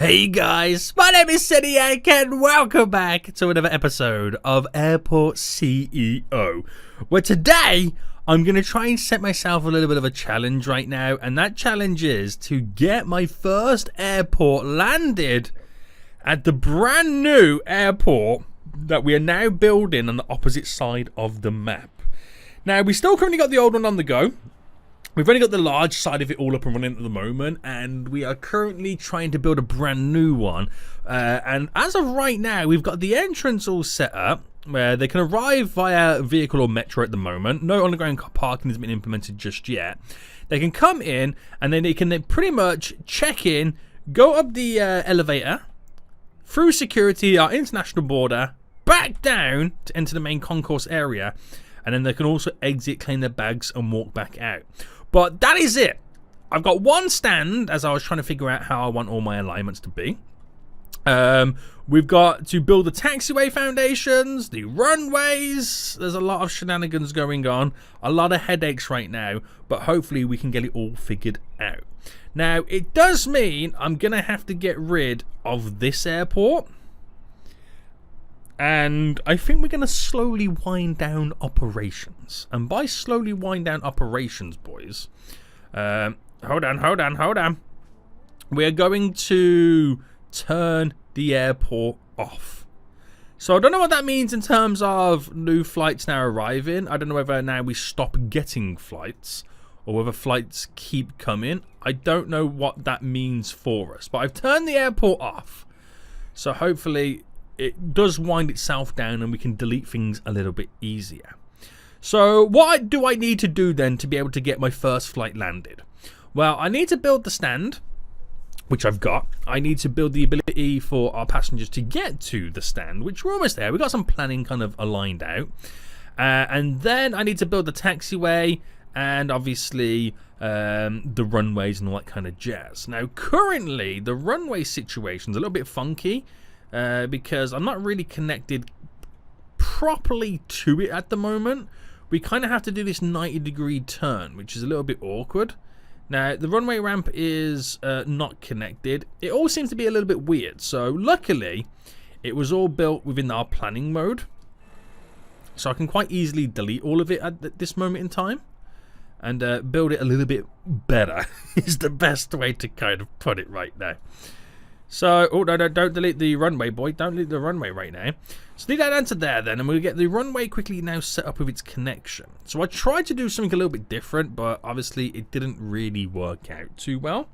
Hey guys, my name is Seniac and welcome back to another episode of Airport CEO, where today I'm going to try and set myself a little bit of a challenge right now, and that challenge is to get my first airport landed at the brand new airport that we are now building on the opposite side of the map. Now, we still currently got the old one on the go. We've only got the large side of it all up and running at the moment, and we are currently trying to build a brand new one. And as of right now, we've got the entrance all set up, where they can arrive via vehicle or metro at the moment. No underground parking has been implemented just yet. They can come in, and then they can pretty much check in, go up the elevator, through security, our international border, back down to enter the main concourse area, and then they can also exit, claim their bags, and walk back out. But that is it. I've got one stand as I was trying to figure out how I want all my alignments to be. We've got to build the taxiway foundations, the runways. There's a lot of shenanigans going on. A lot of headaches right now. But hopefully we can get it all figured out. Now, it does mean I'm going to have to get rid of this airport. And I think we're going to slowly wind down operations. And by slowly wind down operations, boys, hold on. We're going to turn the airport off. So I don't know what that means in terms of new flights now arriving. I don't know whether now we stop getting flights or whether flights keep coming. I don't know what that means for us. But I've turned the airport off. So hopefully it does wind itself down and we can delete things a little bit easier. So what do I need to do then to be able to get my first flight landed? Well, I need to build the stand, which I've got. I need to build the ability for our passengers to get to the stand, which we're almost there. We've got some planning kind of aligned out. And then I need to build the taxiway and obviously the runways and all that kind of jazz. Now, currently, the runway situation's a little bit funky. Because I'm not really connected properly to it at the moment. We kind of have to do this 90-degree turn, which is a little bit awkward. Now, the runway ramp is not connected. It all seems to be a little bit weird. So, luckily, it was all built within our planning mode. So, I can quite easily delete all of it at this moment in time. And build it a little bit better is the best way to kind of put it right now. So, oh, no, don't delete the runway, boy. Don't delete the runway right now. So, leave that answer there, then, and we'll get the runway quickly now set up with its connection. So, I tried to do something a little bit different, but obviously it didn't really work out too well.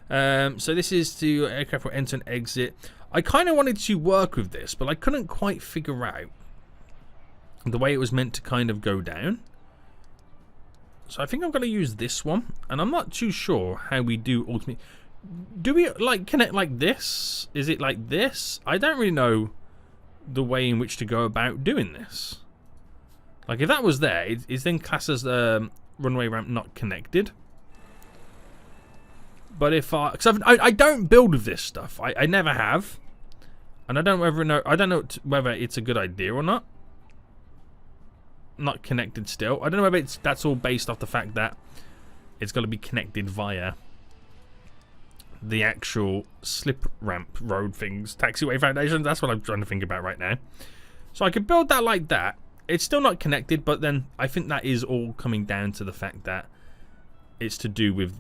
So, this is to aircraft will enter and exit. I kind of wanted to work with this, but I couldn't quite figure out the way it was meant to kind of go down. So, I think I'm going to use this one, and I'm not too sure how we do ultimately. Do we like connect like this? Is it like this? I don't really know the way in which to go about doing this. Like if that was there, it's then classed as the runway ramp not connected. But if I don't build with this stuff, I never have, and I don't know whether it's a good idea or not. Not connected still. I don't know whether that's all based off the fact that it's got to be connected via the actual slip ramp road things, taxiway foundations. That's what I'm trying to think about right now. So I could build that like that. It's still not connected, but then I think that is all coming down to the fact that it's to do with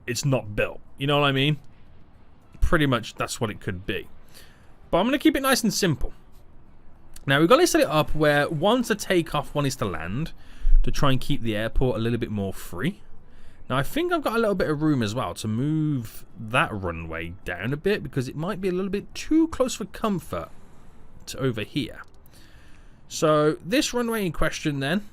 it's not built. You know what I mean? Pretty much that's what it could be. But I'm going to keep it nice and simple. Now we've got to set it up where one's to take off, one is to land, to try and keep the airport a little bit more free. Now, I think I've got a little bit of room as well to move that runway down a bit because it might be a little bit too close for comfort to over here. So, this runway in question then.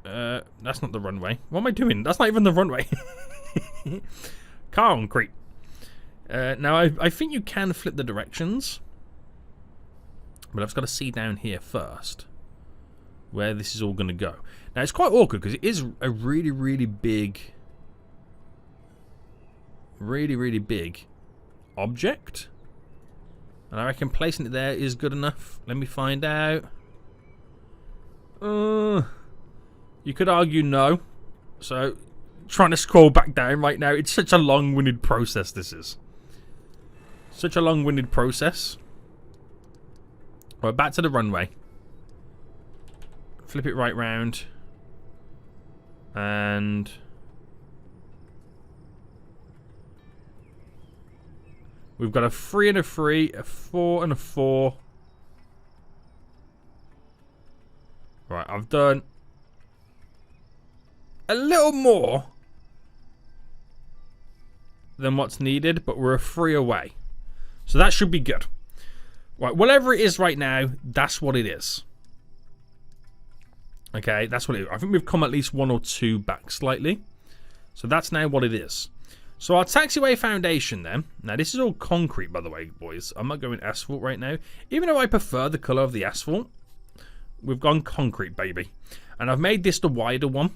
That's not the runway. What am I doing? That's not even the runway. Concrete. Now, I think you can flip the directions. But I've just got to see down here first where this is all going to go. Now, it's quite awkward because it is a really, really big object. And I reckon placing it there is good enough. Let me find out. You could argue no. So trying to scroll back down right now. It's such a long-winded process, this is. Such a long-winded process. Right, back to the runway. Flip it right round. And... we've got a 3 and a 3, a 4 and a 4. Right, I've done a little more than what's needed, but we're a 3 away. So that should be good. Right, whatever it is right now, that's what it is. Okay, that's what it is. I think we've come at least 1 or 2 back slightly. So that's now what it is. So our taxiway foundation then. Now this is all concrete, by the way, boys. I'm not going asphalt right now. Even though I prefer the colour of the asphalt, we've gone concrete, baby. And I've made this the wider one.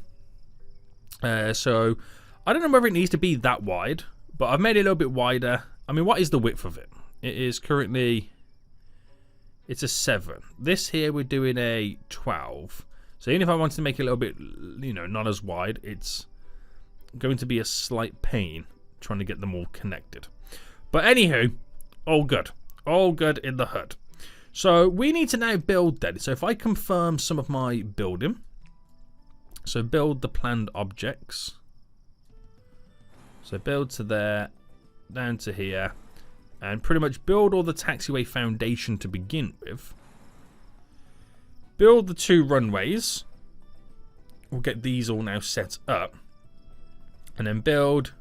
So I don't know whether it needs to be that wide, but I've made it a little bit wider. I mean, what is the width of it? It is currently... it's a 7. This here we're doing a 12. So even if I wanted to make it a little bit, you know, not as wide, it's going to be a slight pain trying to get them all connected. But anywho, all good. All good in the hood. So we need to now build then. So if I confirm some of my building. So build the planned objects. So build to there, down to here. And pretty much build all the taxiway foundation to begin with. Build the 2 runways. We'll get these all now set up. And then build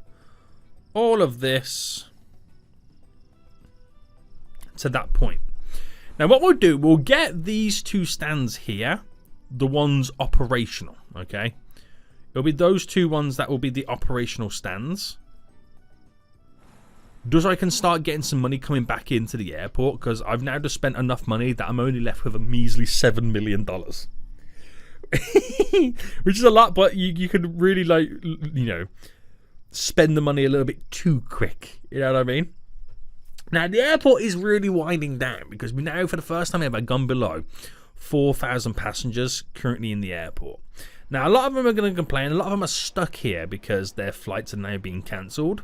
all of this to that point. Now what we'll do, we'll get these 2 stands here, the ones operational, okay? It'll be those 2 ones that will be the operational stands. Just so I can start getting some money coming back into the airport, because I've now just spent enough money that I'm only left with a measly $7 million. Which is a lot, but you could really, like, you know, spend the money a little bit too quick. You know what I mean? Now, the airport is really winding down because we now, for the first time ever, gone below 4,000 passengers currently in the airport. Now, a lot of them are going to complain. A lot of them are stuck here because their flights are now being cancelled.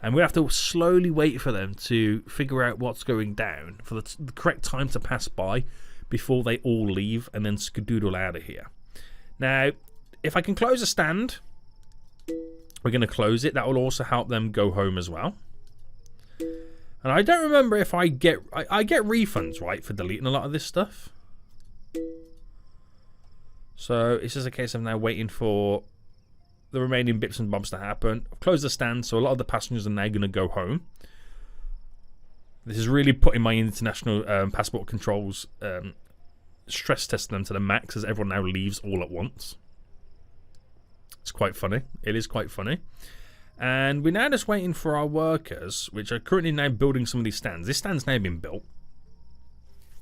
And we have to slowly wait for them to figure out what's going down for the correct time to pass by before they all leave and then skedoodle out of here. Now, if I can close a stand, we're going to close it. That will also help them go home as well. And I don't remember if I get refunds, right, for deleting a lot of this stuff. So it's just a case of now waiting for the remaining bits and bobs to happen. I've closed the stand, so a lot of the passengers are now going to go home. This is really putting my international passport controls, stress testing them to the max as everyone now leaves all at once. It's quite funny. It is quite funny. And we're now just waiting for our workers, which are currently now building some of these stands. This stand's now been built.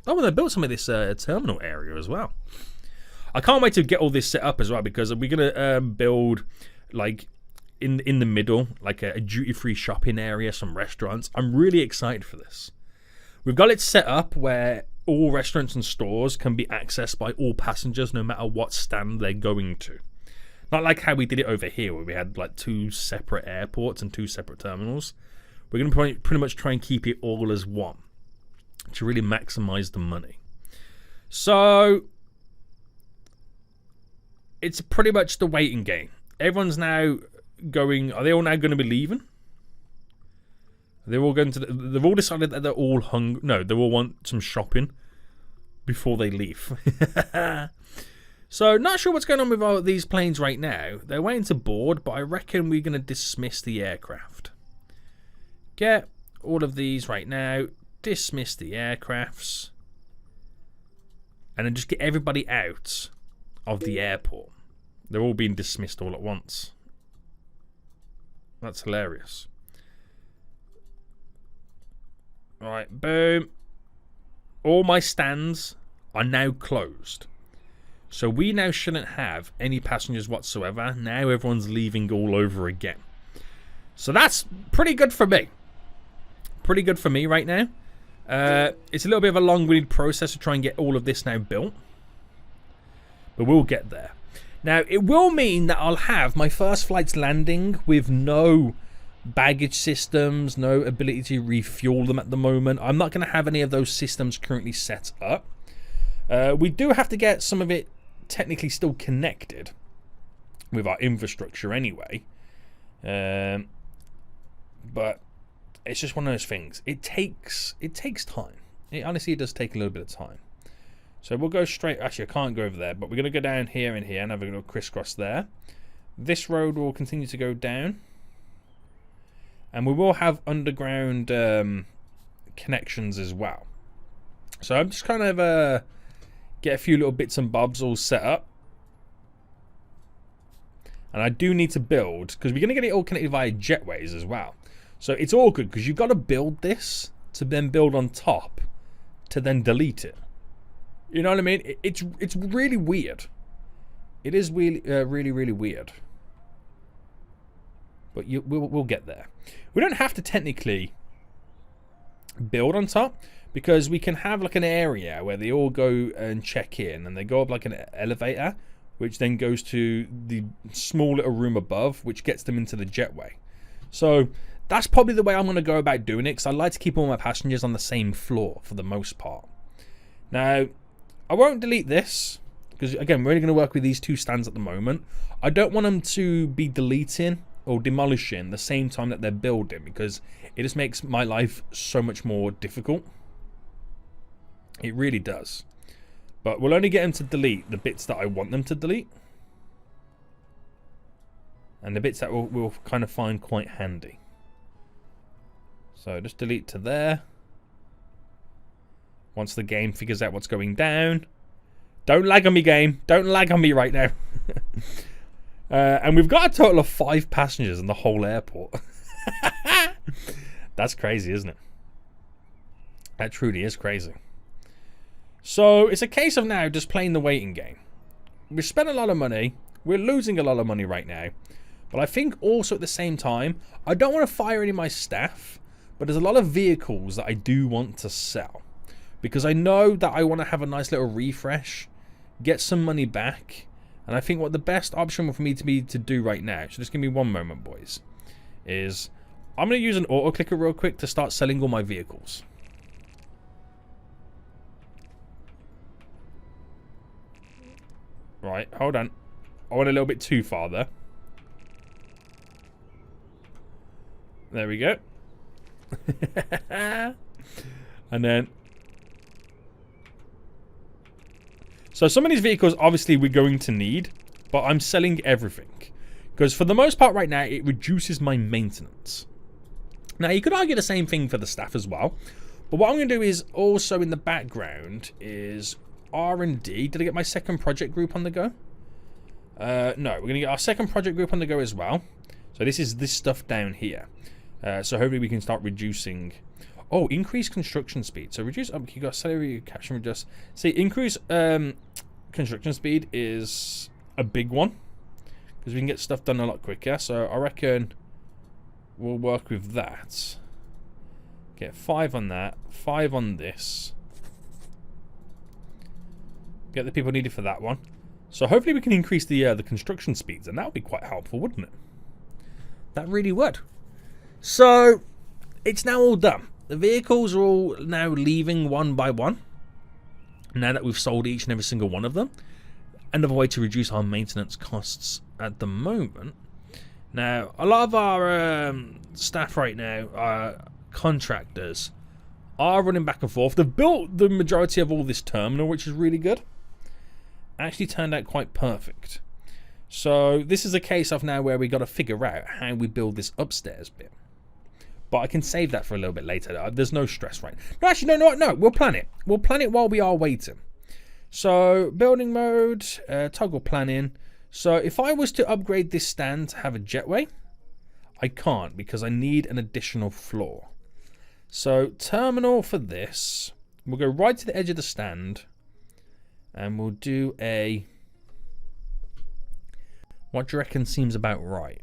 Oh, well, they built some of this terminal area as well. I can't wait to get all this set up as well, because we're going to build, like, in the middle, like a duty-free shopping area, some restaurants. I'm really excited for this. We've got it set up where all restaurants and stores can be accessed by all passengers no matter what stand they're going to. Not like how we did it over here where we had like 2 separate airports and 2 separate terminals. We're going to pretty much try and keep it all as one to really maximize the money. So it's pretty much the waiting game. Everyone's now going... Are they all now going to be leaving? They're all going to... They've all decided that they're all hungry. No, they all want some shopping before they leave. So, not sure what's going on with all these planes right now. They're waiting to board, but I reckon we're going to dismiss the aircraft. Get all of these right now. Dismiss the aircrafts. And then just get everybody out of the airport. They're all being dismissed all at once. That's hilarious. Alright, boom. All my stands are now closed. So we now shouldn't have any passengers whatsoever. Now everyone's leaving all over again. So that's pretty good for me. Pretty good for me right now. It's a little bit of a long-winded process to try and get all of this now built. But we'll get there. Now, it will mean that I'll have my first flights landing with no baggage systems, no ability to refuel them at the moment. I'm not going to have any of those systems currently set up. We do have to get some of it technically still connected with our infrastructure anyway. But it's just one of those things. It takes time. It honestly does take a little bit of time. So we'll go straight. Actually, I can't go over there, but we're going to go down here and here and have a little crisscross there. This road will continue to go down. And we will have underground connections as well. So I'm just kind of get a few little bits and bobs all set up. And I do need to build, because we're going to get it all connected via jetways as well. So it's all good, because you've got to build this to then build on top to then delete it. You know what I mean? It's really weird. It is really, really weird. But we'll get there. We don't have to technically build on top, because we can have like an area where they all go and check in, and they go up like an elevator, which then goes to the small little room above, which gets them into the jetway. So that's probably the way I'm going to go about doing it, because I like to keep all my passengers on the same floor for the most part. Now, I won't delete this, because again, we're only going to work with these two stands at the moment. I don't want them to be deleting or demolishing the same time that they're building, because it just makes my life so much more difficult. It really does. But we'll only get them to delete the bits that I want them to delete. And the bits that we'll kind of find quite handy. So just delete to there. Once the game figures out what's going down. Don't lag on me, game. Don't lag on me right now. And we've got a total of 5 passengers in the whole airport. That's crazy, isn't it? That truly is crazy. So it's a case of now just playing the waiting game. We've spent a lot of money. We're losing a lot of money right now. But I think also at the same time, I don't want to fire any of my staff, but there's a lot of vehicles that I do want to sell. Because I know that I want to have a nice little refresh, get some money back, and I think what the best option for me to do right now, so just give me one moment, boys, is I'm going to use an auto clicker real quick to start selling all my vehicles. Right, hold on. I went a little bit too far there. There we go. And then... So some of these vehicles, obviously, we're going to need. But I'm selling everything. Because for the most part right now, it reduces my maintenance. Now, you could argue the same thing for the staff as well. But what I'm going to do is also in the background is... R&D. Did I get my second project group on the go? No, we're going to get our second project group on the go as well. So this is this stuff down here. So hopefully we can start reducing... Oh, increase construction speed. So reduce... you got salary capture and adjust. See, increase construction speed is a big one. Because we can get stuff done a lot quicker. So I reckon we'll work with that. Get 5 on that. 5 on this. Get the people needed for that one. So hopefully we can increase the construction speeds, and that would be quite helpful, wouldn't it? That really would. So it's now all done. The vehicles are all now leaving one by one. Now that we've sold each and every single one of them. Another way to reduce our maintenance costs at the moment. Now, a lot of our staff right now, our contractors, are running back and forth. They've built the majority of all this terminal, which is really good. Actually turned out quite perfect. So this is a case of now where we got to figure out how we build this upstairs bit. But I can save that for a little bit later. There's no stress, right? No, actually, no. We'll plan it. We'll plan it while we are waiting. So building mode, toggle planning. So if I was to upgrade this stand to have a jetway, I can't because I need an additional floor. So terminal for this, we'll go right to the edge of the stand. And we'll do a... What do you reckon seems about right?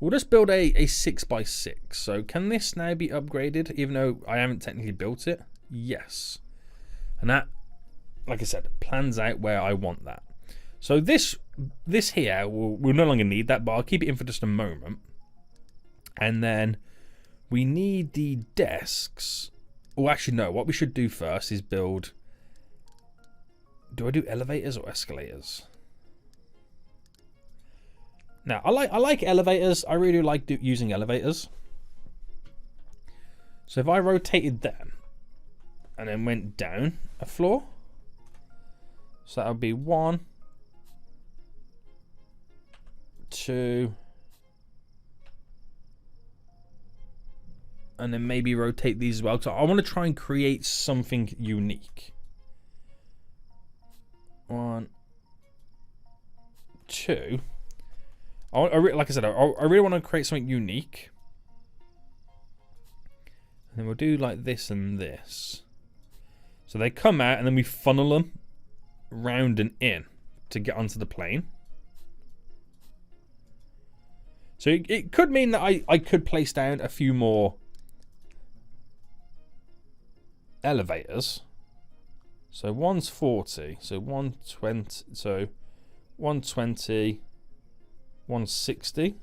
We'll just build a 6x6. So can this now be upgraded, even though I haven't technically built it? Yes. And that like I said, plans out where I want that. So this here, we'll no longer need that, but I'll keep it in for just a moment. And then we need the desks. Oh, actually, no. What we should do first is build... Do I do elevators or escalators? Now, I like elevators. I really like using elevators. So if I rotated them and then went down a floor, so that would be 1, 2, and then maybe rotate these as well. So I want to try and create something unique. 1, 2. Like I said, I really want to create something unique. And then we'll do like this and this. So they come out and then we funnel them round and in to get onto the plane. So it could mean that I could place down a few more elevators. So one's 40, so 120, so 120, 160.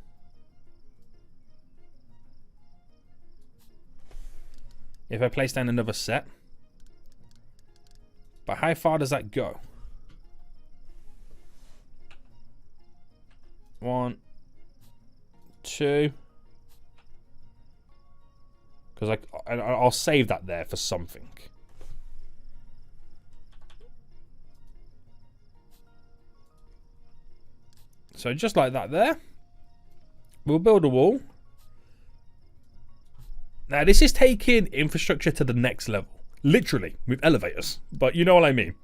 If I place down another set. But how far does that go? 1, 2. Because I'll save that there for something. So just like that there. We'll build a wall. Now this is taking infrastructure to the next level. Literally, with elevators. But you know what I mean.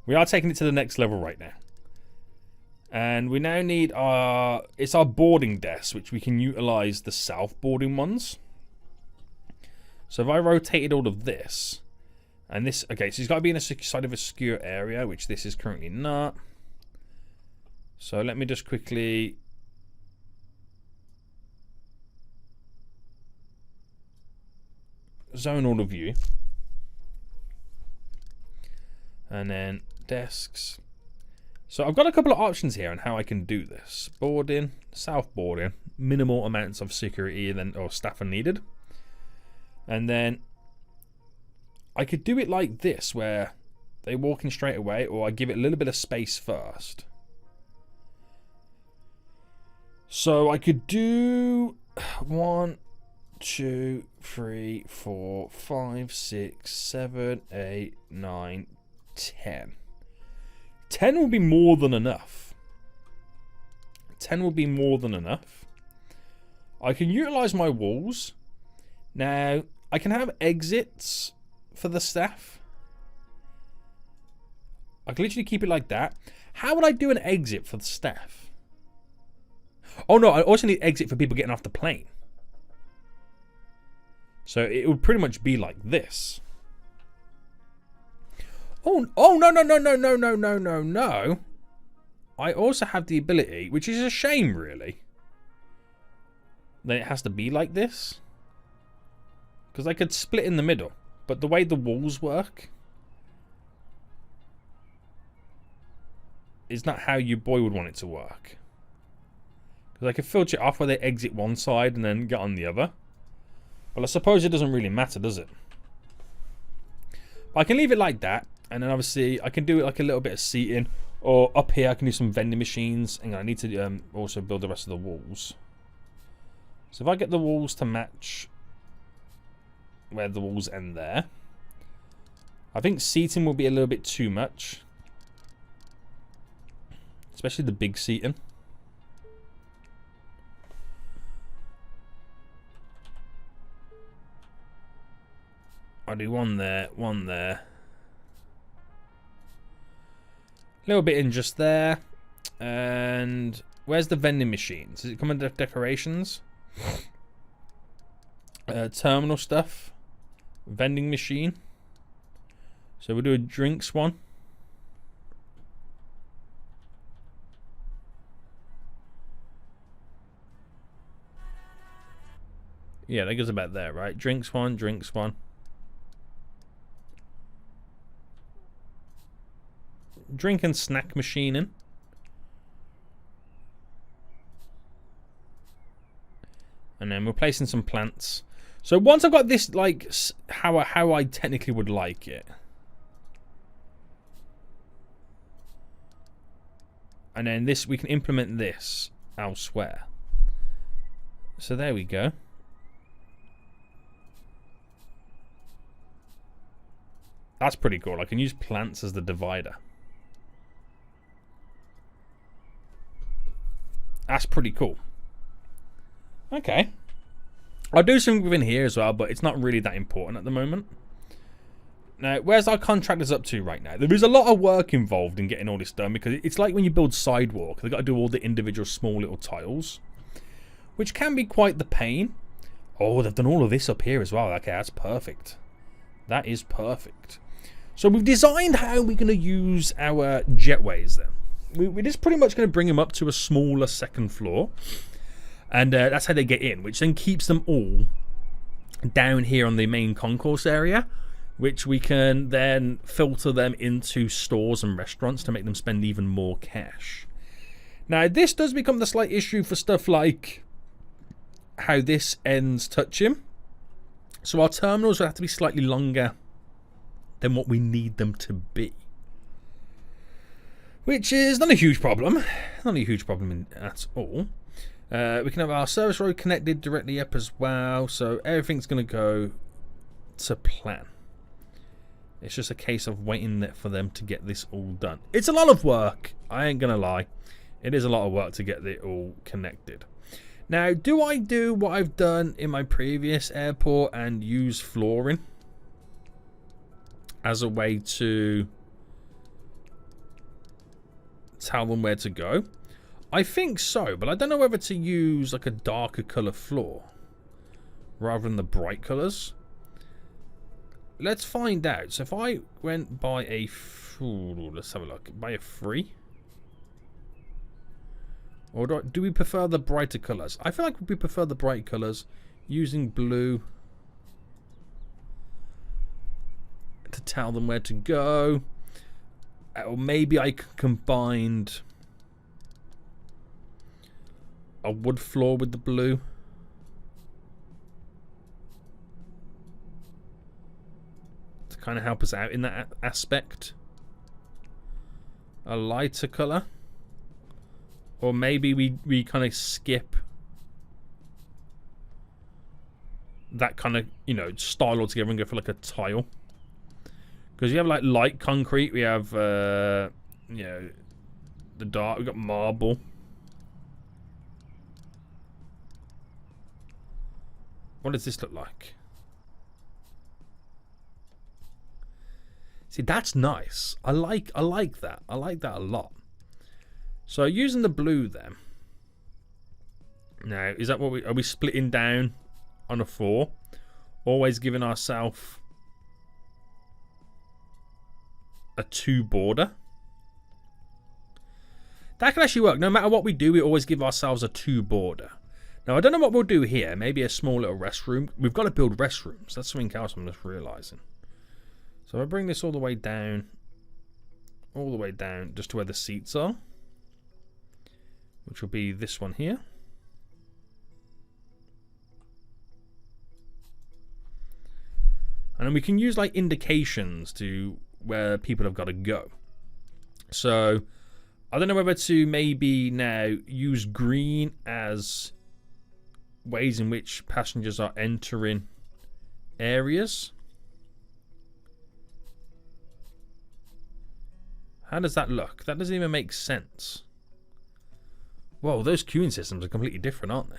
We are taking it to the next level right now. And we now need it's our boarding desk, which we can utilize the south boarding ones. So if I rotated all of this, and this, okay, so it's got to be in a side of a secure area, which this is currently not. So let me just quickly zone all of you. And then desks. So I've got a couple of options here on how I can do this. Boarding, south boarding, minimal amounts of security or staff are needed. And then I could do it like this, where they walk in straight away, or I give it a little bit of space first. So I could do 1, 2, 3, 4, 5, 6, 7, 8, 9, 10. 10 will be more than enough. 10 will be more than enough. I can utilize my walls. Now, I can have exits for the staff. I can literally keep it like that. How would I do an exit for the staff? Oh no, I also need exit for people getting off the plane. So it would pretty much be like this. Oh no. I also have the ability, which is a shame really, that it has to be like this. Because I could split in the middle. But the way the walls work is not how your boy would want it to work. Because I could filter it off where they exit one side and then get on the other. Well, I suppose it doesn't really matter, does it? But I can leave it like that. And then obviously I can do it like a little bit of seating. Or up here I can do some vending machines. And I need to also build the rest of the walls. So if I get the walls to match where the walls end there. I think seating will be a little bit too much. Especially the big seating. I'll do one there, one there. A little bit in just there. And where's the vending machines? Does it come under decorations? Terminal stuff. Vending machine. So we'll do a drinks one. Yeah, that goes about there, right? Drinks one, drinks one. drink and snack machine in. And then we're placing some plants. So once I've got this, like, how I technically would like it. And then this, we can implement this elsewhere. So there we go. That's pretty cool. I can use plants as the divider. That's pretty cool. Okay. I'll do something within here as well, but it's not really that important at the moment. Now, where's our contractors up to right now? There is a lot of work involved in getting all this done, because it's like when you build sidewalk. They've got to do all the individual small little tiles, which can be quite the pain. Oh, they've done all of this up here as well. Okay, that's perfect. That is perfect. So we've designed how we're going to use our jetways then. We're just pretty much going to bring them up to a smaller second floor. And that's how they get in, which then keeps them all down here on the main concourse area, which we can then filter them into stores and restaurants to make them spend even more cash. Now, this does become the slight issue for stuff like how this ends touching. So our terminals will have to be slightly longer than what we need them to be. Which is not a huge problem. Not a huge problem at all. We can have our service road connected directly up as well. So everything's going to go to plan. It's just a case of waiting for them to get this all done. It's a lot of work. I ain't going to lie. It is a lot of work to get it all connected. Now, do I do what I've done in my previous airport and use flooring as a way to tell them where to go? I think so, but I don't know whether to use like a darker colour floor rather than the bright colours. Let's find out. So if I went by a... Ooh, let's have a look. By a 3? Or do we prefer the brighter colours? I feel like we prefer the bright colours, using blue to tell them where to go. Or maybe I combined a wood floor with the blue. To kind of help us out in that aspect. A lighter colour. Or maybe we kind of skip that kind of, you know, style altogether and go for like a tile. Because you have like light concrete, we have, you know, the dark, we've got marble. What does this look like? See, that's nice. I like that. I like that a lot. So using the blue then. Now, is that what are we splitting down on a 4? Always giving ourselves a 2 border. That can actually work. No matter what we do, we always give ourselves a 2 border. Now, I don't know what we'll do here. Maybe a small little restroom. We've got to build restrooms. That's something else I'm just realising. So I bring this all the way down. All the way down just to where the seats are. Which will be this one here. And then we can use like indications to where people have got to go. So I don't know whether to maybe now use green as ways in which passengers are entering areas. How does that look? That doesn't even make sense. Whoa, those queuing systems are completely different, aren't they?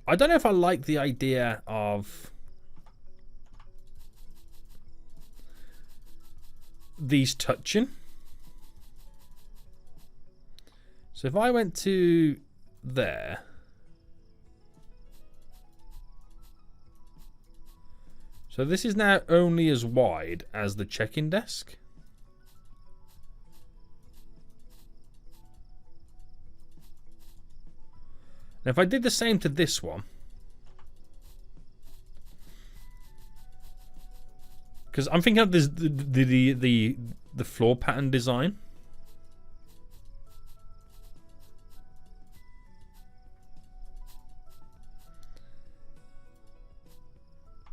I don't know if I like the idea of these touching. So if I went to there, so this is now only as wide as the check-in desk. Now if I did the same to this one, Because I'm thinking of this the floor pattern design.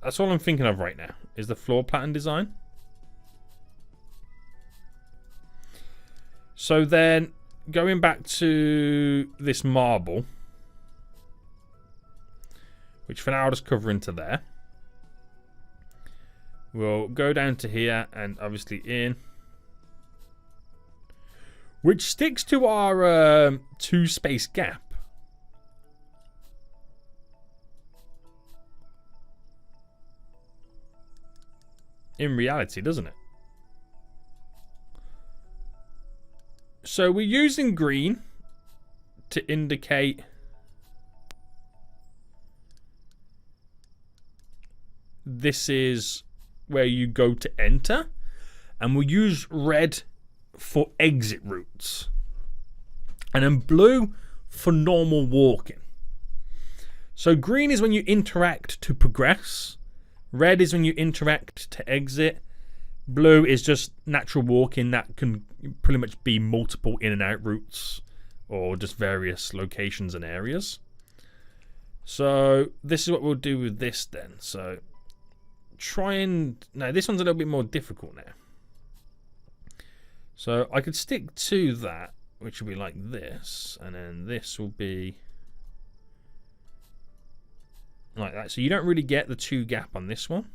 That's all I'm thinking of right now, is the floor pattern design. So then, going back to this marble, which for now I'll just cover into there. We'll go down to here and obviously in. Which sticks to our 2-space gap. In reality, doesn't it? So we're using green to indicate this is where you go to enter, and we'll use red for exit routes, and then blue for normal walking. So green is when you interact to progress, red is when you interact to exit, blue is just natural walking that can pretty much be multiple in and out routes or just various locations and areas. So this is what we'll do with this then. So now this one's a little bit more difficult now. So I could stick to that, which will be like this, and then this will be like that. So you don't really get the 2 gap on this one.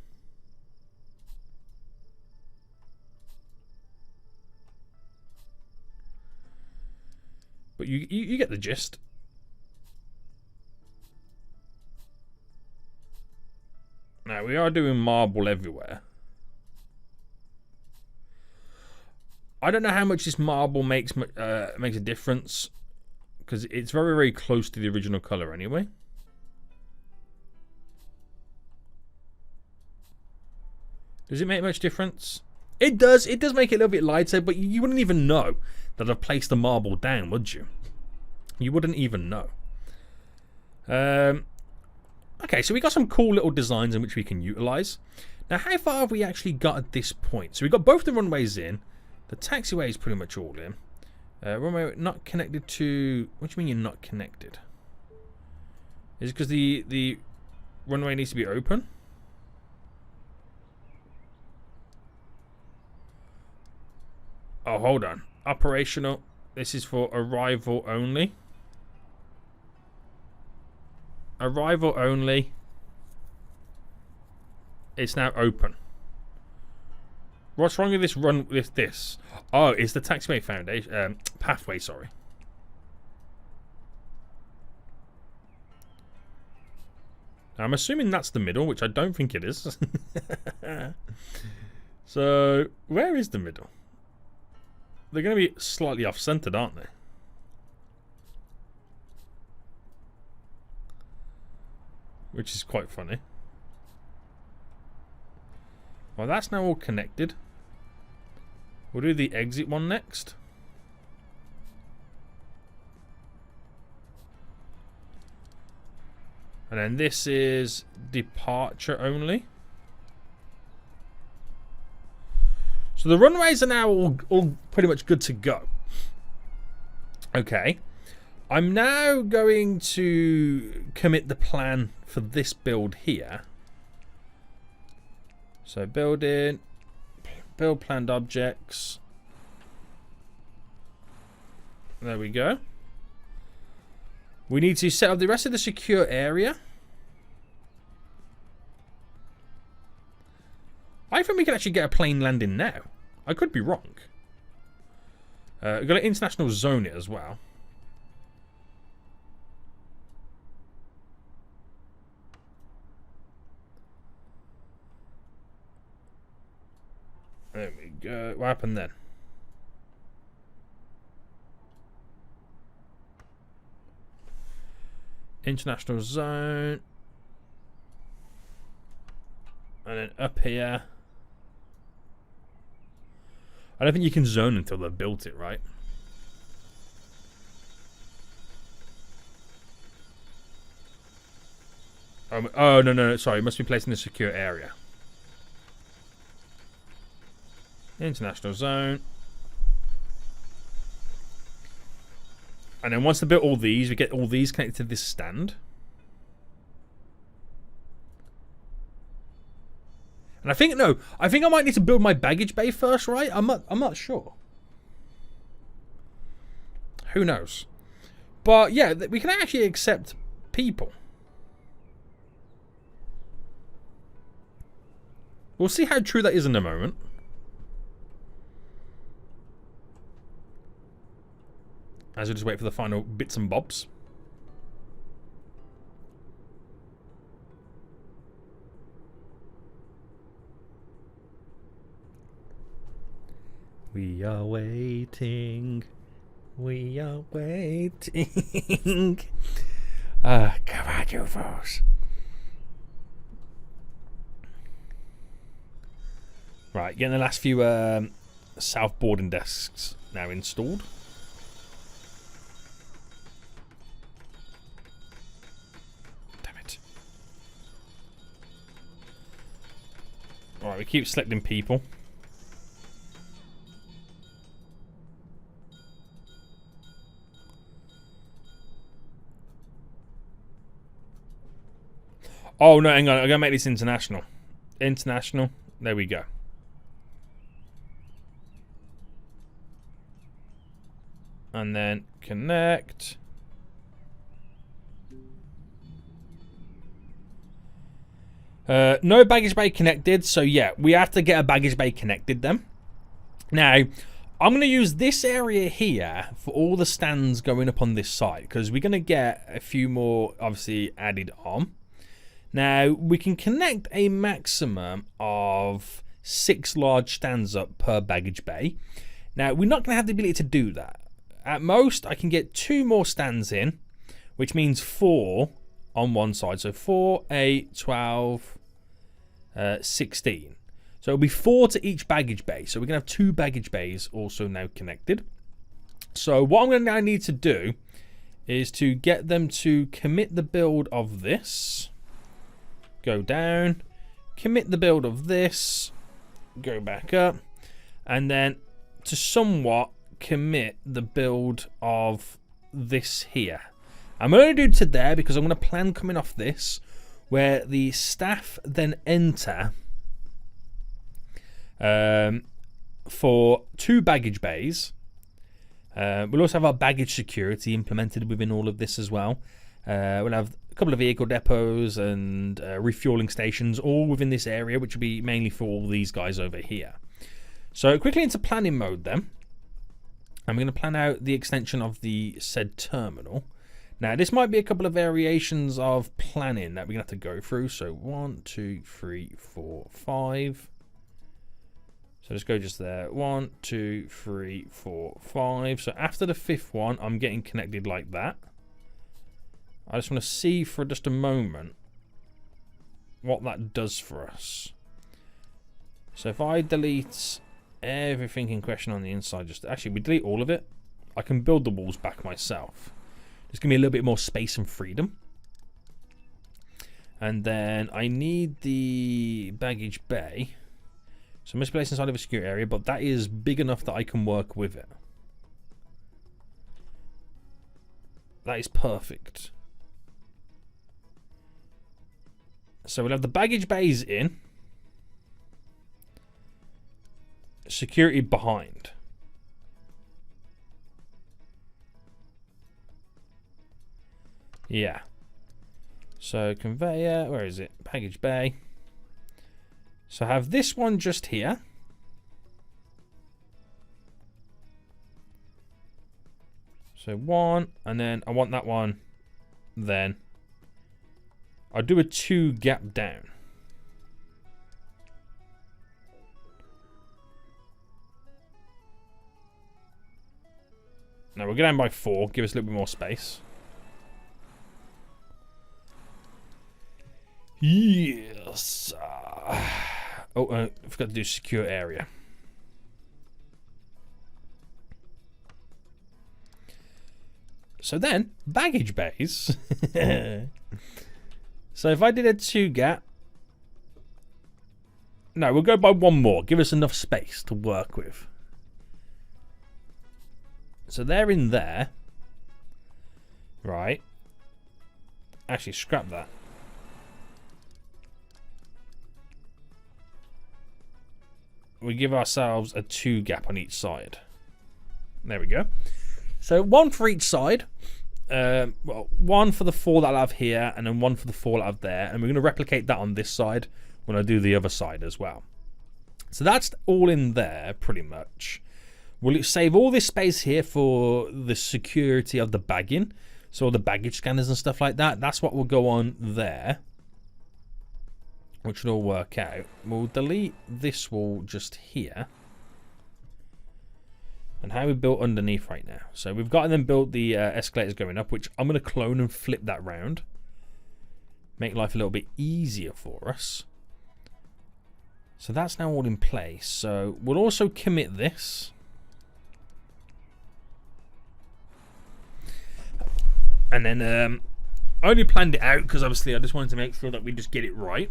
But you get the gist. Now we are doing marble everywhere. I don't know how much this marble makes a difference, because it's very, very close to the original color anyway. Does it make much difference? It does. It does make it a little bit lighter, but you wouldn't even know that I've placed the marble down, would you? You wouldn't even know. Okay, so we got some cool little designs in which we can utilize. Now, how far have we actually got at this point? So we've got both the runways in. The taxiway is pretty much all in. Runway not connected to... What do you mean you're not connected? Is it because the runway needs to be open? Oh, hold on. Operational. This is for arrival only. Arrival only. It's now open. What's wrong with this run with this? Oh, it's the taxiway foundation pathway, sorry. I'm assuming that's the middle, which I don't think it is. So, where is the middle? They're going to be slightly off-centered, aren't they? Which is quite funny. Well, that's now all connected. We'll do the exit one next. And then this is departure only. So the runways are now all pretty much good to go. Okay. I'm now going to commit the plan for this build here. So building, build planned objects. There we go. We need to set up the rest of the secure area. I think we can actually get a plane landing now. I could be wrong. We've got an international zone it as well. There we go. What happened then? International zone. And then up here. I don't think you can zone until they've built it, right? Oh, no, sorry. It must be placed in a secure area. International zone. And then once they built all these, we get all these connected to this stand. And I think I might need to build my baggage bay first, right? I'm not sure. Who knows? But yeah, we can actually accept people. We'll see how true that is in a moment. As we just wait for the final bits and bobs. We are waiting. We are waiting. Come on, you fools. Right, getting the last few south boarding desks now installed. Damn it. Alright, we keep selecting people. Oh, no, hang on. I'm going to make this international. International. There we go. And then connect. No baggage bay connected. So, yeah, we have to get a baggage bay connected then. Now, I'm going to use this area here for all the stands going up on this side. Because we're going to get a few more, obviously, added on. Now, we can connect a maximum of 6 large stands up per baggage bay. Now, we're not going to have the ability to do that. At most, I can get 2 more stands in, which means 4 on one side. So 4, 8, 12, 16. So it'll be 4 to each baggage bay. So we're going to have 2 baggage bays also now connected. So what I'm going to now need to do is to get them to commit the build of this. Go down, commit the build of this, go back up, and then to somewhat commit the build of this here. I'm going to do to there because I'm going to plan coming off this where the staff then enter for 2 baggage bays. We'll also have our baggage security implemented within all of this as well. We'll have a couple of vehicle depots and refueling stations all within this area, which will be mainly for all these guys over here. So quickly into planning mode then. I'm going to plan out the extension of the said terminal. Now this might be a couple of variations of planning that we're going to have to go through. So 1, 2, 3, 4, 5. So let's go just there. 1, 2, 3, 4, 5. So after the 5th one, I'm getting connected like that. I just want to see for just a moment what that does for us. So if I delete everything in question on the inside, just actually we delete all of it, I can build the walls back myself. Just give me a little bit more space and freedom. And then I need the baggage bay. So misplaced inside of a secure area, but that is big enough that I can work with it. That is perfect. So we'll have the baggage bays in. Security behind. Yeah. So conveyor, where is it? Baggage bay. So I have this one just here. So 1, and then I want that one then. I'll do a 2 gap down. Now we'll go down by 4, give us a little bit more space. Yes. I forgot to do secure area. So then, baggage bays. So if I did a 2 gap, No, we'll go by one more. Give us enough space to work with. So they're in there. Right. Actually, scrap that. We give ourselves a 2 gap on each side. There we go. So 1 for each side. Well, 1 for the 4 that I'll have here, and then 1 for the 4 that I have there. And we're going to replicate that on this side when I do the other side as well. So that's all in there, pretty much. We'll save all this space here for the security of the bagging. So all the baggage scanners and stuff like that. That's what will go on there. Which will all work out. We'll delete this wall just here. And how we built underneath right now. So we've got them built the escalators going up, which I'm going to clone and flip that round. Make life a little bit easier for us. So that's now all in place. So we'll also commit this. And then I only planned it out because obviously I just wanted to make sure that we just get it right.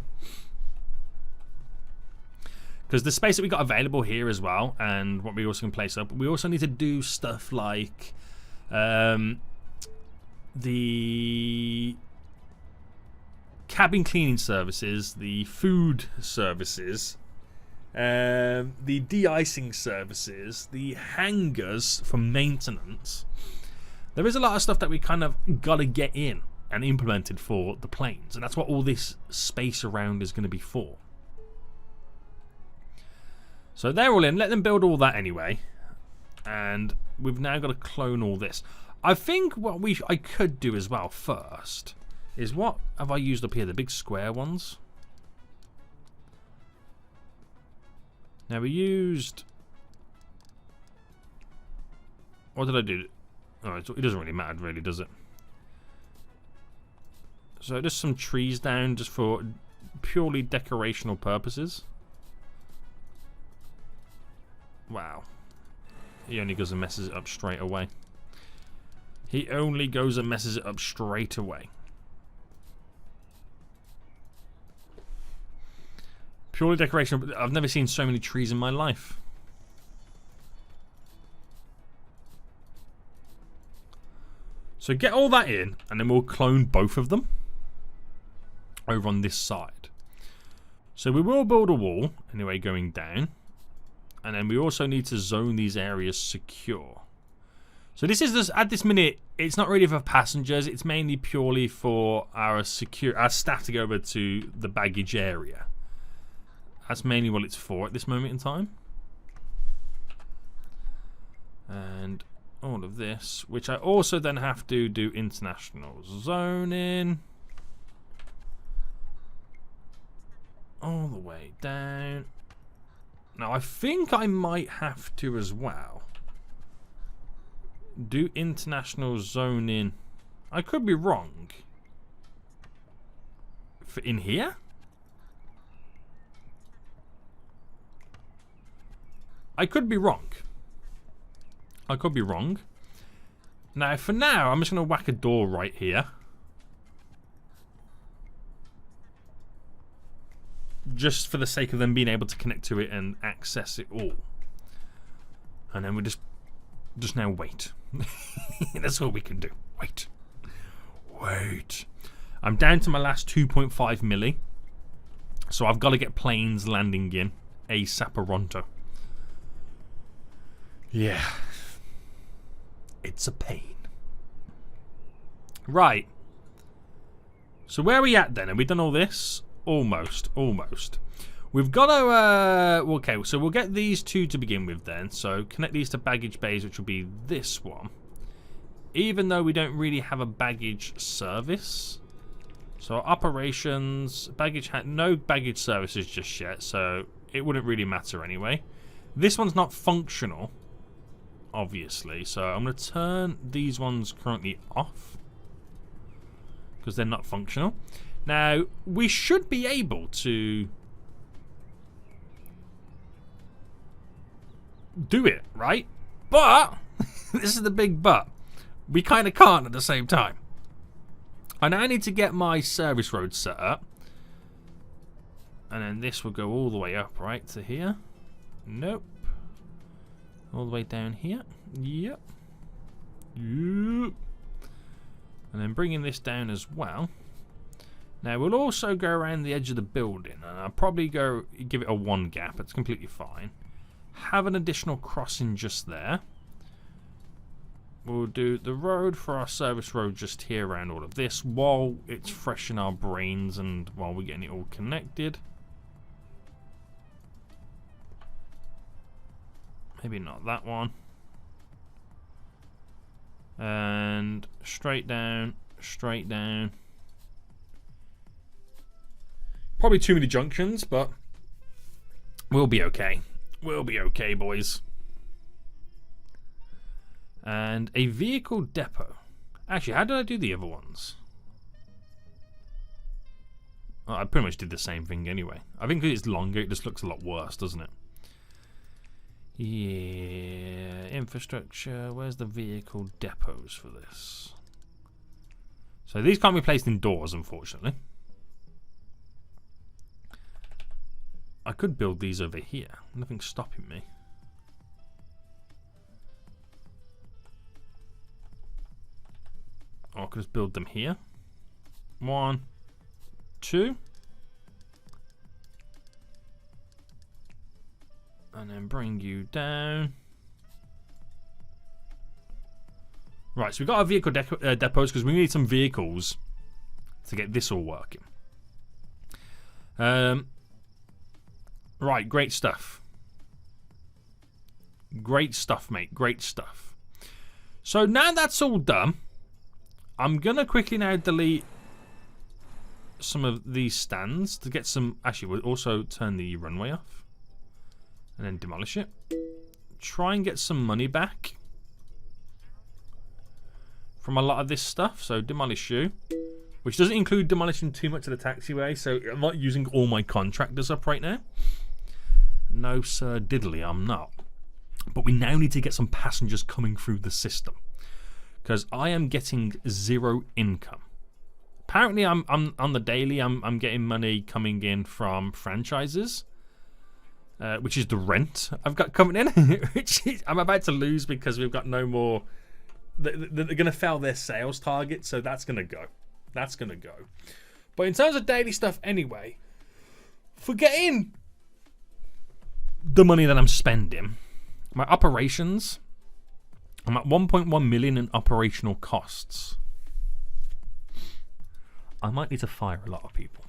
Because the space that we got available here as well, and what we also can place up, we also need to do stuff like the cabin cleaning services, the food services, the de-icing services, the hangars for maintenance. There is a lot of stuff that we kind of got to get in and implemented for the planes, and that's what all this space around is going to be for. So they're all in. Let them build all that anyway. And we've now got to clone all this. I think what I could do as well first is, what have I used up here? The big square ones. Now we used... What did I do? Oh, it doesn't really matter, really, does it? So just some trees down just for purely decorational purposes. Wow. He only goes and messes it up straight away. He only goes and messes it up straight away. Purely decoration. I've never seen so many trees in my life. So get all that in, and then we'll clone both of them over on this side. So we will build a wall, anyway, going down. And then we also need to zone these areas secure. So this is just, at this minute, it's not really for passengers. It's mainly purely for our staff to go over to the baggage area. That's mainly what it's for at this moment in time. And all of this, which I also then have to do international zoning. All the way down. Now, I think I might have to as well do international zoning. I could be wrong. For in here? I could be wrong. I could be wrong. Now, for now, I'm just going to whack a door right here. Just for the sake of them being able to connect to it and access it all. And then we just now wait. That's all we can do. Wait. Wait. I'm down to my last 2.5 milli. So I've got to get planes landing in ASAP-aronto. Yeah. It's a pain. Right. So where are we at then? Have we done all this? Almost. We've got to... okay, so we'll get these two to begin with then. So connect these to baggage bays, which will be this one. Even though we don't really have a baggage service. So operations, baggage... no baggage services just yet, so it wouldn't really matter anyway. This one's not functional, obviously. So I'm going to turn these ones currently off. Because they're not functional. Now, we should be able to do it, right? But, this is the big but, we kind of can't at the same time. I now need to get my service road set up. And then this will go all the way up, right, to here. Nope. All the way down here. Yep. Yep. And then bringing this down as well. Now we'll also go around the edge of the building, and I'll probably go give it a 1 gap. It's completely fine. Have an additional crossing just there. We'll do the road for our service road just here around all of this while it's fresh in our brains and while we're getting it all connected. Maybe not that one. And straight down, straight down. Probably too many junctions, but we'll be okay. We'll be okay, boys. And a vehicle depot. Actually, how did I do the other ones? Oh, I pretty much did the same thing anyway. I think it's longer, it just looks a lot worse, doesn't it? Yeah, infrastructure. Where's the vehicle depots for this? So these can't be placed indoors, unfortunately. I could build these over here. Nothing's stopping me. Or I could just build them here. 1, 2. And then bring you down. Right, so we've got our vehicle depots because we need some vehicles to get this all working. Right, great stuff. Great stuff, mate. Great stuff. So now that's all done, I'm going to quickly now delete some of these stands to get some... Actually, we'll also turn the runway off. And then demolish it. Try and get some money back from a lot of this stuff. So demolish you. Which doesn't include demolishing too much of the taxiway. So I'm not using all my contractors up right now. No, sir diddly, I'm not. But we now need to get some passengers coming through the system. Because I am getting 0 income. Apparently, I'm on the daily. I'm getting money coming in from franchises, which is the rent I've got coming in, which I'm about to lose because we've got no more. They're going to fail their sales target, so that's going to go. That's going to go. But in terms of daily stuff, anyway, forgetting the money that I'm spending, my operations. I'm at 1.1 million in operational costs. I might need to fire a lot of people.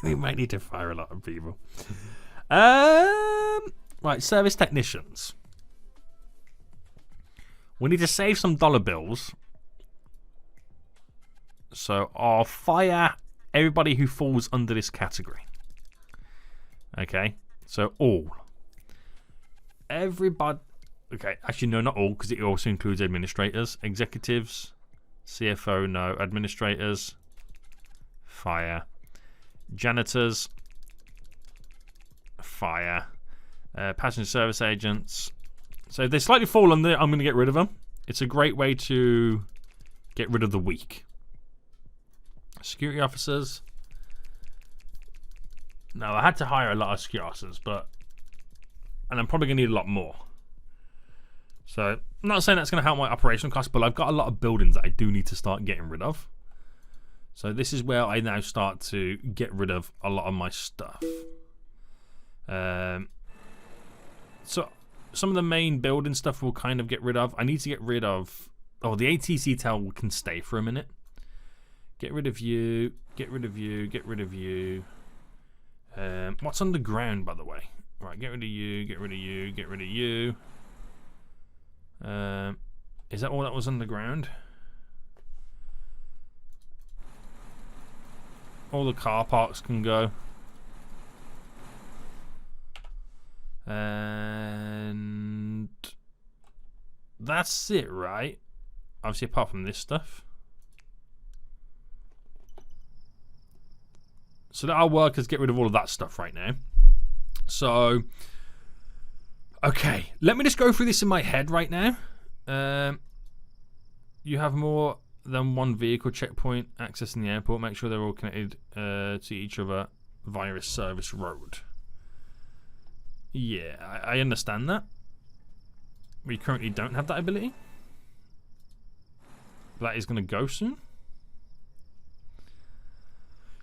We might need to fire a lot of people. Right, service technicians. We need to save some dollar bills. So I'll fire everybody who falls under this category. Okay, so all. Everybody. Okay, actually, no, not all, because it also includes administrators, executives, CFO, no, administrators, fire, janitors, fire, passenger service agents. So if they slightly fall under, I'm going to get rid of them. It's a great way to get rid of the weak. Security officers. No, I had to hire a lot of security officers, and I'm probably going to need a lot more. So, I'm not saying that's going to help my operational costs, but I've got a lot of buildings that I do need to start getting rid of. So, this is where I now start to get rid of a lot of my stuff. So, some of the main building stuff we'll kind of get rid of. I need to get rid of... Oh, the ATC tower can stay for a minute. Get rid of you. Get rid of you. Get rid of you. What's underground, by the way? Right, get rid of you, get rid of you, get rid of you. Is that all that was underground? All the car parks can go. And that's it, right? Obviously, apart from this stuff. So that our workers get rid of all of that stuff right now. So, okay, let me just go through this in my head right now. You have more then one vehicle checkpoint accessing the airport. Make sure they're all connected to each other via a service road. Yeah, I understand that. We currently don't have that ability. That is going to go soon.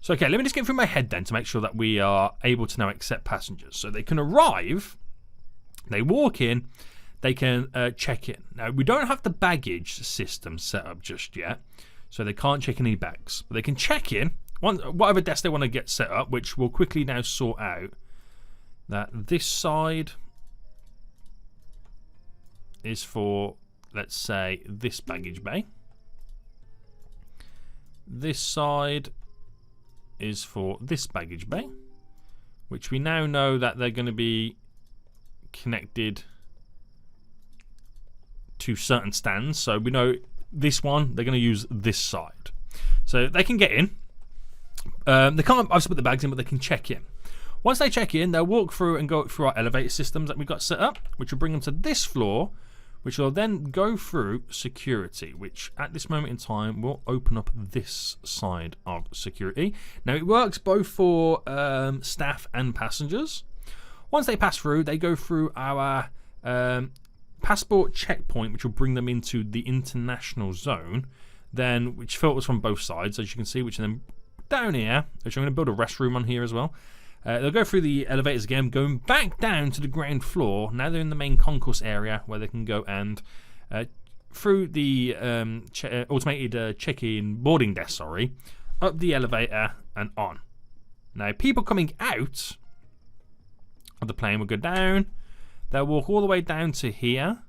So, okay, let me just get through my head then to make sure that we are able to now accept passengers. So they can arrive, they walk in, they can check in. Now, we don't have the baggage system set up just yet, so they can't check any bags. But they can check in, whatever desk they want to get set up, which we'll quickly now sort out. That this side is for, let's say, this baggage bay. This side is for this baggage bay, which we now know that they're going to be connected to certain stands. So we know this one, they're going to use this side. So they can get in. They can't obviously put the bags in, but they can check in. Once they check in, they'll walk through and go through our elevator systems that we've got set up, which will bring them to this floor, which will then go through security, which at this moment in time will open up this side of security. Now, it works both for staff and passengers. Once they pass through, they go through our passport checkpoint, which will bring them into the international zone, then which filters from both sides, as you can see, which then down here, which I'm going to build a restroom on here as well. They'll go through the elevators again, going back down to the ground floor. Now they're in the main concourse area where they can go and through the automated check-in boarding desk, up the elevator and on. Now people coming out of the plane will go down. They'll walk all the way down to here,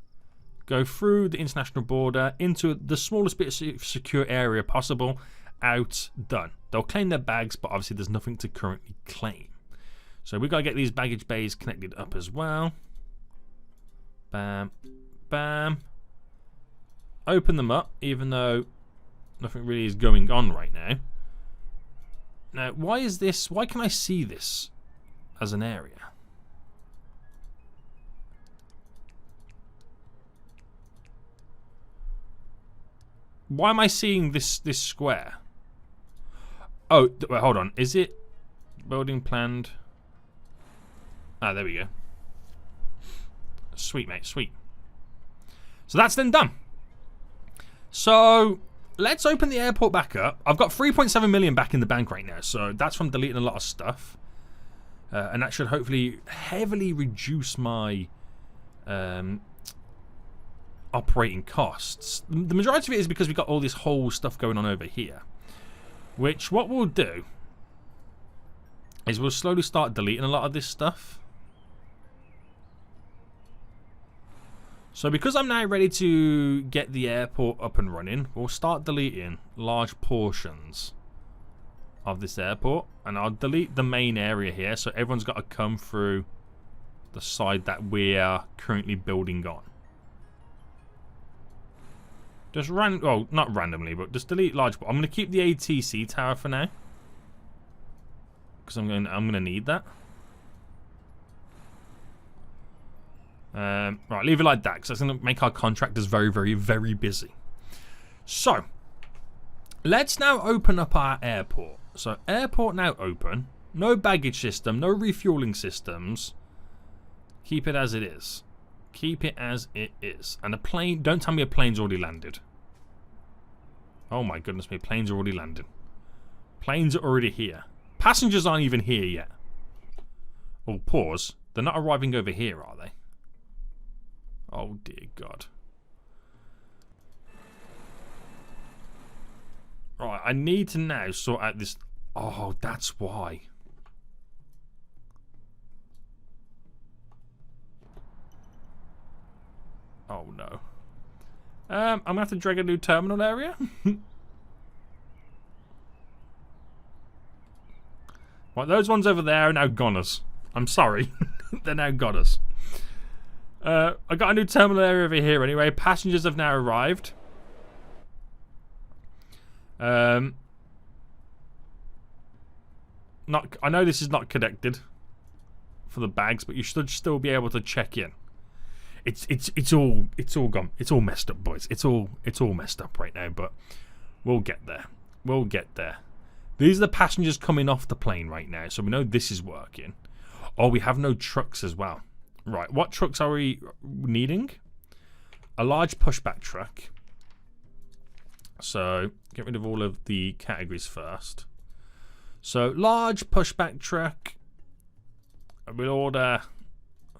go through the international border into the smallest bit of secure area possible, out, done. They'll claim their bags, but obviously there's nothing to currently claim. So we've got to get these baggage bays connected up as well. Bam, bam. Open them up, even though nothing really is going on right now. Now, why is this? Why can I see this as an area? Why am I seeing this square? Oh, wait, hold on. Is it building planned? Ah, there we go. Sweet, mate, sweet. So that's then done. So let's open the airport back up. I've got 3.7 million back in the bank right now, so that's from deleting a lot of stuff. And that should hopefully heavily reduce my operating costs. The majority of it is because we've got all this whole stuff going on over here. Which, what we'll do is we'll slowly start deleting a lot of this stuff. So because I'm now ready to get the airport up and running, we'll start deleting large portions of this airport. And I'll delete the main area here, so everyone's got to come through the side that we're currently building on. Just well, not randomly, but just delete large. I'm going to keep the ATC tower for now, because I'm going to need that. Right, leave it like that, because that's going to make our contractors very, very, very busy. So, let's now open up our airport. So, airport now open. No baggage system, no refueling systems. Keep it as it is. Keep it as it is. And a plane, don't tell me a plane's already landed. Oh my goodness me, planes are already landing. Planes are already here. Passengers aren't even here yet. Oh, pause. They're not arriving over here, are they? Oh dear God. Right, I need to now sort out this. Oh, that's why. Oh no. I'm gonna have to drag a new terminal area. Right, those ones over there are now goners. I'm sorry. They're now goners. I got a new terminal area over here anyway. Passengers have now arrived. I know this is not connected for the bags, but you should still be able to check in. It's all gone. It's all messed up, boys. It's all messed up right now. But We'll get there. We'll get there. These are the passengers coming off the plane right now, so we know this is working. Oh, we have no trucks as well. Right, what trucks are we needing? A large pushback truck. So, get rid of all of the categories first. So, large pushback truck. We'll order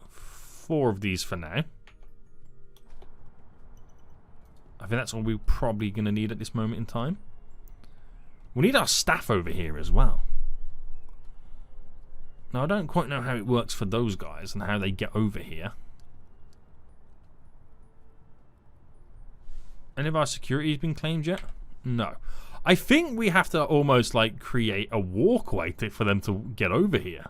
4 of these for now. I think that's all we're probably going to need at this moment in time. We need our staff over here as well. Now, I don't quite know how it works for those guys and how they get over here. Any of our security has been claimed yet? No. I think we have to almost like create a walkway for them to get over here.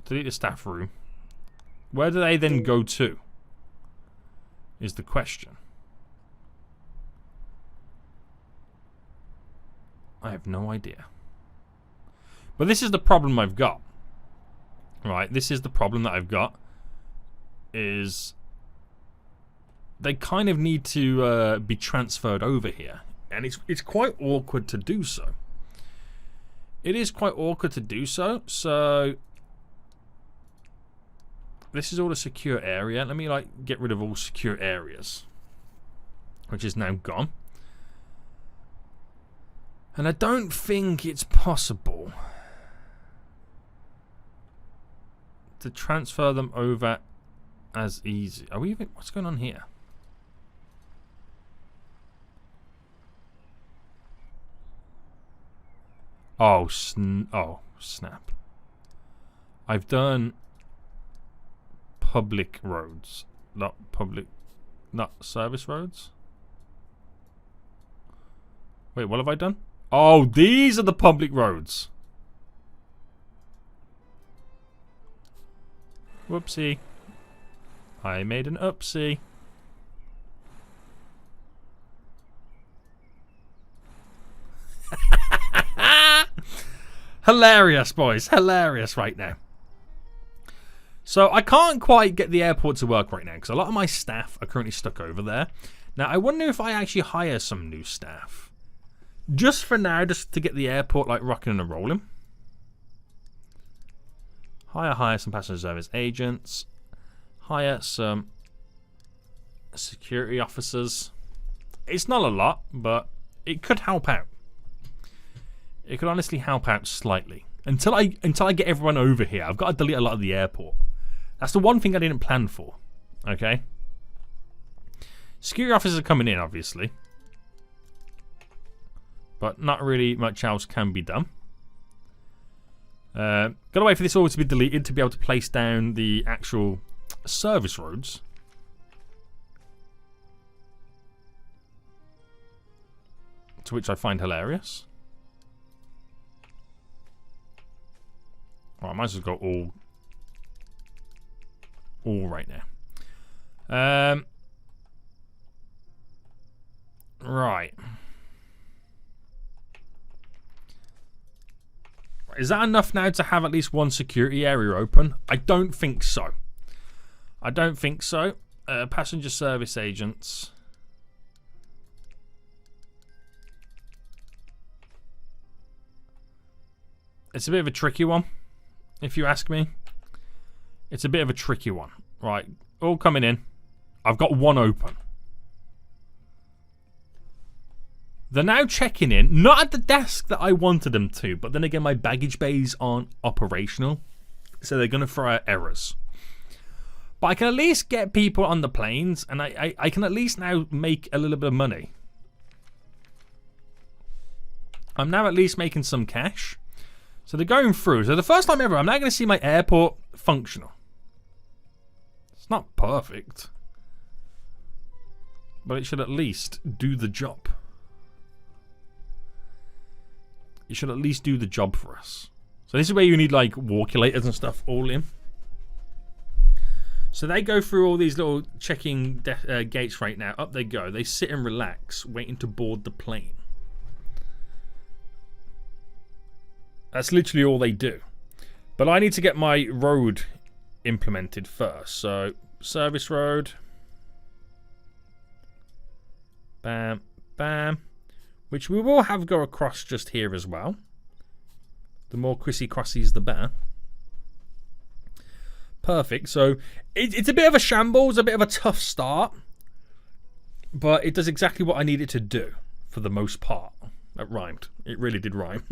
Delete the staff room. Where do they then go to? Is the question. I have no idea. But this is the problem I've got. Right, this is the problem that I've got. Is they kind of need to be transferred over here. And it's quite awkward to do so. It is quite awkward to do so. So this is all a secure area. Let me like get rid of all secure areas, which is now gone. And I don't think it's possible to transfer them over as easy. Are we even? What's going on here? Oh, snap. I've done public roads, not service roads. Wait, what have I done? Oh, these are the public roads. Whoopsie. I made an oopsie. Hilarious, boys. Hilarious right now. So I can't quite get the airport to work right now because a lot of my staff are currently stuck over there. Now I wonder if I actually hire some new staff. Just for now, just to get the airport like rocking and rolling. Hire some passenger service agents. Hire some security officers. It's not a lot, but it could help out. It could honestly help out slightly. Until I get everyone over here, I've got to delete a lot of the airport. That's the one thing I didn't plan for. Okay. Security officers are coming in, obviously. But not really much else can be done. Gotta wait for this all to be deleted to be able to place down the actual service roads. To which I find hilarious. Well, I might as well go all right now. Right. Is that enough now to have at least one security area open? I don't think so. I don't think so. Passenger service agents. It's a bit of a tricky one, if you ask me. It's a bit of a tricky one. Right, all coming in. I've got one open. They're now checking in, not at the desk that I wanted them to, but then again, my baggage bays aren't operational, so they're going to throw out errors. But I can at least get people on the planes, and I can at least now make a little bit of money. I'm now at least making some cash. So they're going through. So the first time ever, I'm now going to see my airport functional. It's not perfect, but it should at least do the job. It should at least do the job for us. So this is where you need like walkulators and stuff all in. So they go through all these little checking gates right now. Up they go. They sit and relax, waiting to board the plane. That's literally all they do. But I need to get my road implemented first. So, service road. Bam, bam. Which we will have go across just here as well. The more crissy-crossies, the better. Perfect. So, it's a bit of a shambles, a bit of a tough start. But it does exactly what I need it to do, for the most part. That rhymed. It really did rhyme.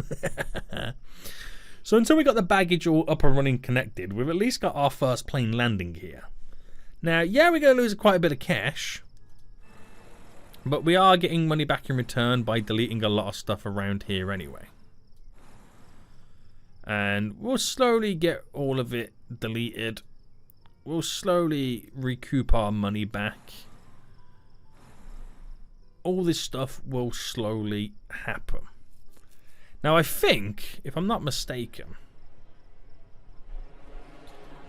So until we got the baggage all up and running connected, we've at least got our first plane landing here. Now, yeah, we're going to lose quite a bit of cash. But we are getting money back in return by deleting a lot of stuff around here anyway. And we'll slowly get all of it deleted. We'll slowly recoup our money back. All this stuff will slowly happen. Now, I think, if I'm not mistaken,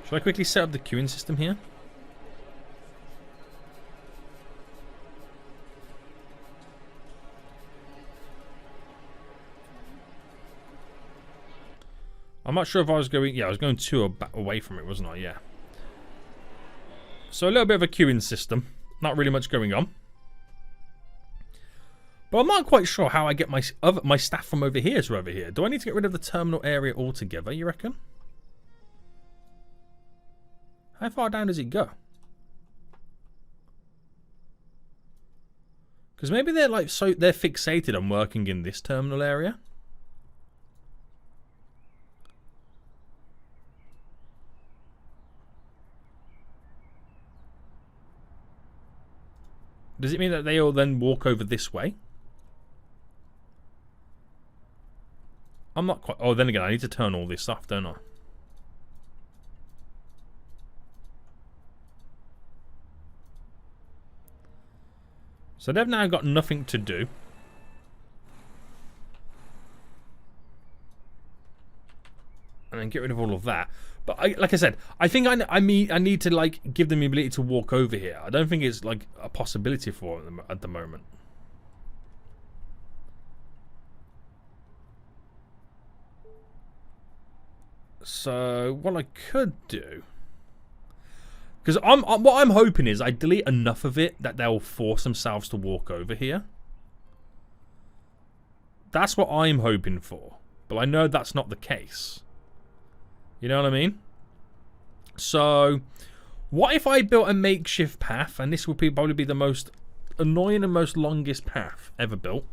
should I quickly set up the queuing system here? I'm not sure if I was going... Yeah, I was going two away from it, wasn't I? Yeah. So a little bit of a queuing system. Not really much going on. But I'm not quite sure how I get my staff from over here to over here. Do I need to get rid of the terminal area altogether, you reckon? How far down does it go? Because maybe they're like they're fixated on working in this terminal area. Does it mean that they all then walk over this way? I'm not quite... Oh, then again, I need to turn all this off, don't I? So they've now got nothing to do. And then get rid of all of that. But like I said, I think I need to like give them the ability to walk over here. I don't think it's like a possibility for them at the moment. So what I could do, because what I'm hoping is I delete enough of it that they'll force themselves to walk over here. That's what I'm hoping for, but I know that's not the case. You know what I mean? So, what if I built a makeshift path, and this will probably be the most annoying and most longest path ever built.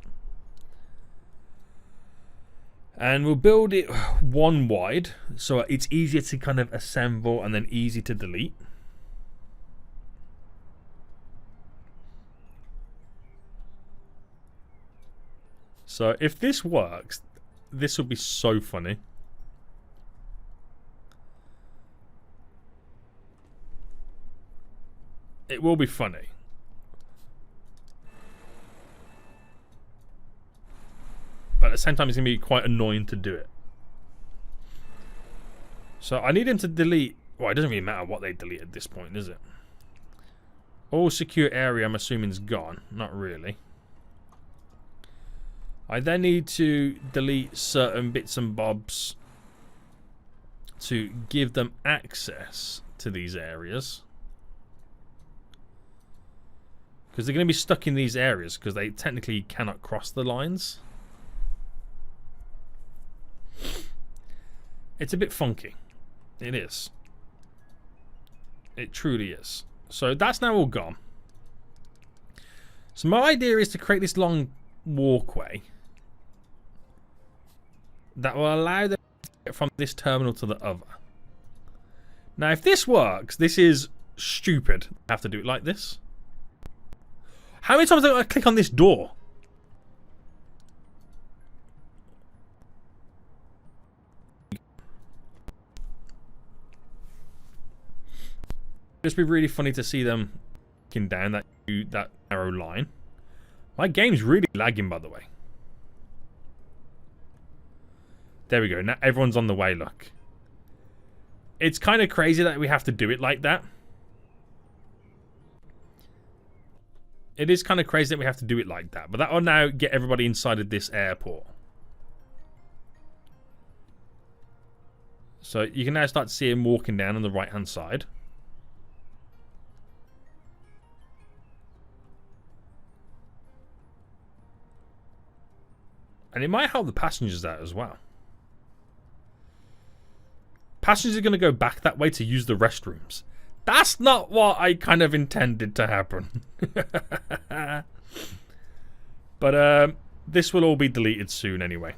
And we'll build it one wide, so it's easier to kind of assemble and then easy to delete. So if this works, this will be so funny. It will be funny. But at the same time, it's going to be quite annoying to do it. So I need him to delete... Well, it doesn't really matter what they delete at this point, does it? All secure area, I'm assuming, is gone. Not really. I then need to delete certain bits and bobs to give them access to these areas. Because they're going to be stuck in these areas because they technically cannot cross the lines. It's a bit funky. It is. It truly is. So that's now all gone. So my idea is to create this long walkway that will allow them to get from this terminal to the other. Now if this works, this is stupid. I have to do it like this. How many times do I click on this door? It'd just be really funny to see them looking down that narrow line. My game's really lagging, by the way. There we go. Now everyone's on the way, look. It's kind of crazy that we have to do it like that. It is kind of crazy that we have to do it like that. But that will now get everybody inside of this airport. So you can now start to see him walking down on the right hand side. And it might help the passengers out as well. Passengers are going to go back that way to use the restrooms. That's not what I kind of intended to happen. But this will all be deleted soon anyway.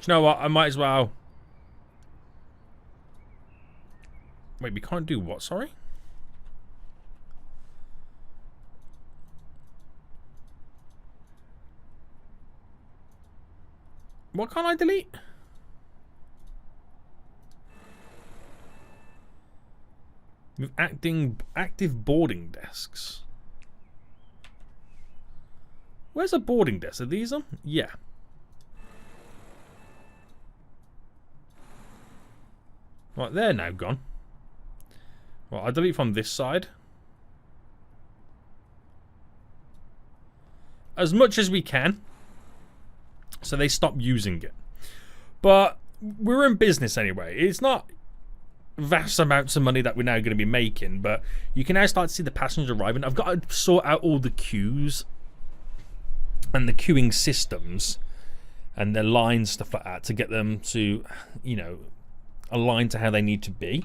Do you know what? I might as well... Wait, we can't do what, sorry? What can't I delete? With active boarding desks. Where's a boarding desk? Are these them? Yeah. Right, they're now gone. Well, I'll delete from this side. As much as we can. So they stop using it. But we're in business anyway. It's not vast amounts of money that we're now going to be making, but you can now start to see the passengers arriving. I've got to sort out all the queues and the queuing systems and their lines, stuff like that, to get them to, you know, align to how they need to be.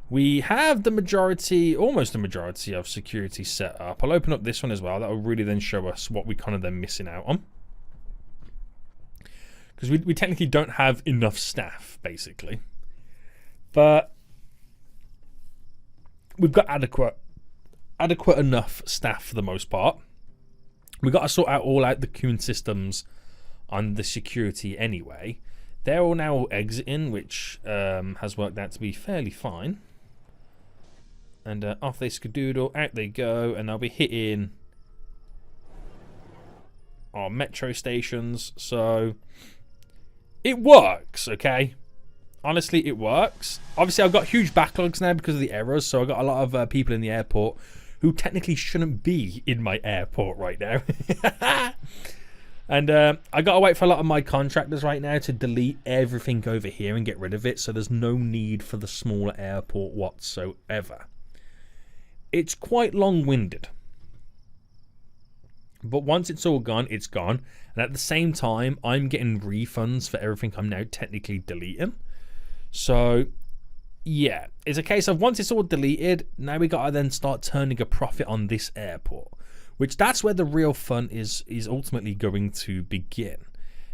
We have the majority, almost the majority of security set up. I'll open up this one as well. That will really then show us what we kind of then missing out on. Because we technically don't have enough staff, basically. But we've got adequate enough staff for the most part. We've got to sort out the queuing systems on the security anyway. They're all now exiting, which has worked out to be fairly fine. And off they skadoodle, out they go, and they'll be hitting our metro stations. So it works, okay? Honestly, it works. Obviously, I've got huge backlogs now because of the errors, so I've got a lot of people in the airport who technically shouldn't be in my airport right now. And I got to wait for a lot of my contractors right now to delete everything over here and get rid of it, so there's no need for the smaller airport whatsoever. It's quite long-winded. But once it's all gone, it's gone. And at the same time, I'm getting refunds for everything I'm now technically deleting. So, yeah. It's a case of once it's all deleted, now we got to then start turning a profit on this airport. Which that's where the real fun is ultimately going to begin.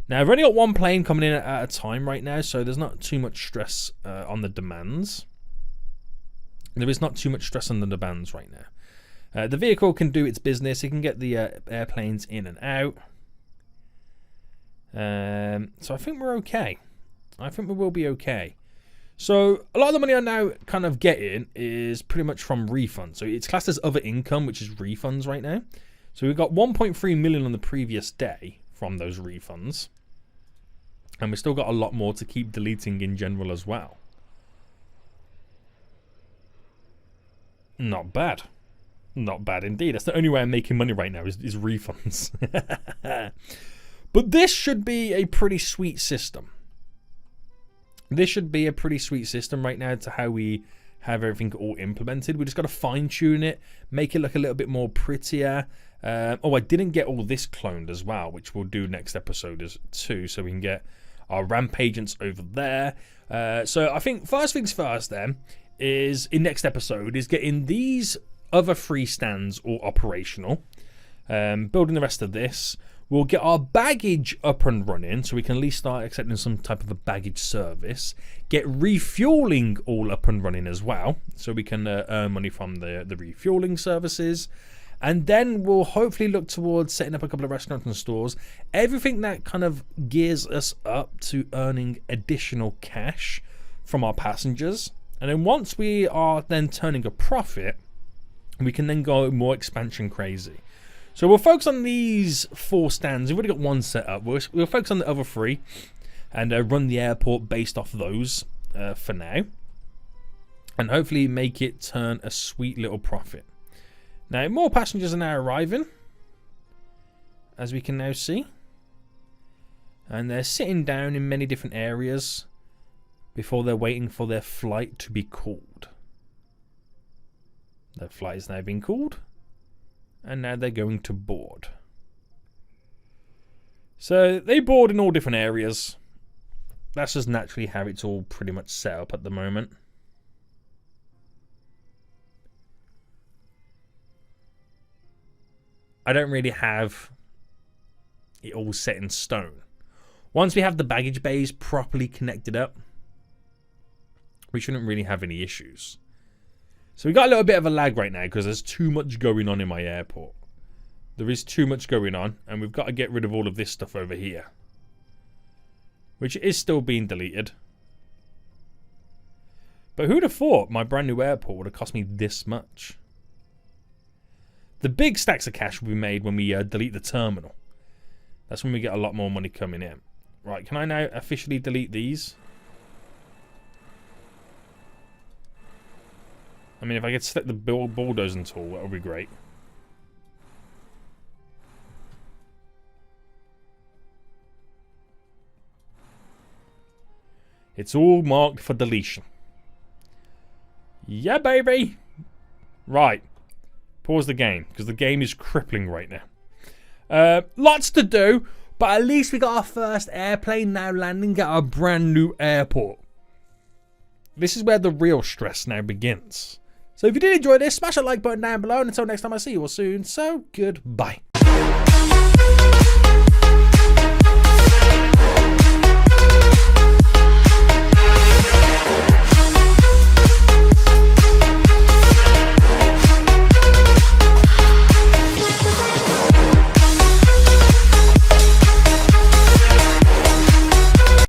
Now, I've only got one plane coming in at a time right now, so there's not too much stress on the demands. There is not too much stress on the demands right now. The vehicle can do its business. It can get the airplanes in and out. So I think we're okay. I think we will be okay. So a lot of the money I'm now kind of getting is pretty much from refunds. So it's classed as other income, which is refunds right now. So we got 1.3 million on the previous day from those refunds. And we still got a lot more to keep deleting in general as well. Not bad. Not bad indeed. That's the only way I'm making money right now is refunds. But this should be a pretty sweet system. This should be a pretty sweet system right now to how we have everything all implemented. We just got to fine tune it, make it look a little bit more prettier. Oh, I didn't get all this cloned as well, which we'll do next episode too, so we can get our ramp agents over there. So I think first things first then is in next episode is getting these other free stands all operational. Building the rest of this. We'll get our baggage up and running so we can at least start accepting some type of a baggage service. Get refueling all up and running as well so we can earn money from the refueling services. And then we'll hopefully look towards setting up a couple of restaurants and stores. Everything that kind of gears us up to earning additional cash from our passengers. And then once we are then turning a profit, we can then go more expansion crazy. So we'll focus on these 4 stands. We've already got one set up. We'll focus on the other 3 and run the airport based off those for now. And hopefully make it turn a sweet little profit. Now, more passengers are now arriving, as we can now see. And they're sitting down in many different areas. before they're waiting for their flight to be called. Their flight has now been called, and now they're going to board. So they board in all different areas. That's just naturally how it's all pretty much set up at the moment. I don't really have it all set in stone. Once we have the baggage bays properly connected up, we shouldn't really have any issues. So we got a little bit of a lag right now because there's too much going on in my airport. There is too much going on, and we've got to get rid of all of this stuff over here, which is still being deleted. But who'd have thought my brand new airport would have cost me this much? The big stacks of cash will be made when we delete the terminal. That's when we get a lot more money coming in. Right, can I now officially delete these? I mean, if I could select the bulldozing tool, that would be great. It's all marked for deletion. Yeah, baby! Right. Pause the game, because the game is crippling right now. Lots to do, but at least we got our first airplane now landing at our brand new airport. This is where the real stress now begins. So if you did enjoy this, smash that like button down below, and until next time I see you all soon, so goodbye.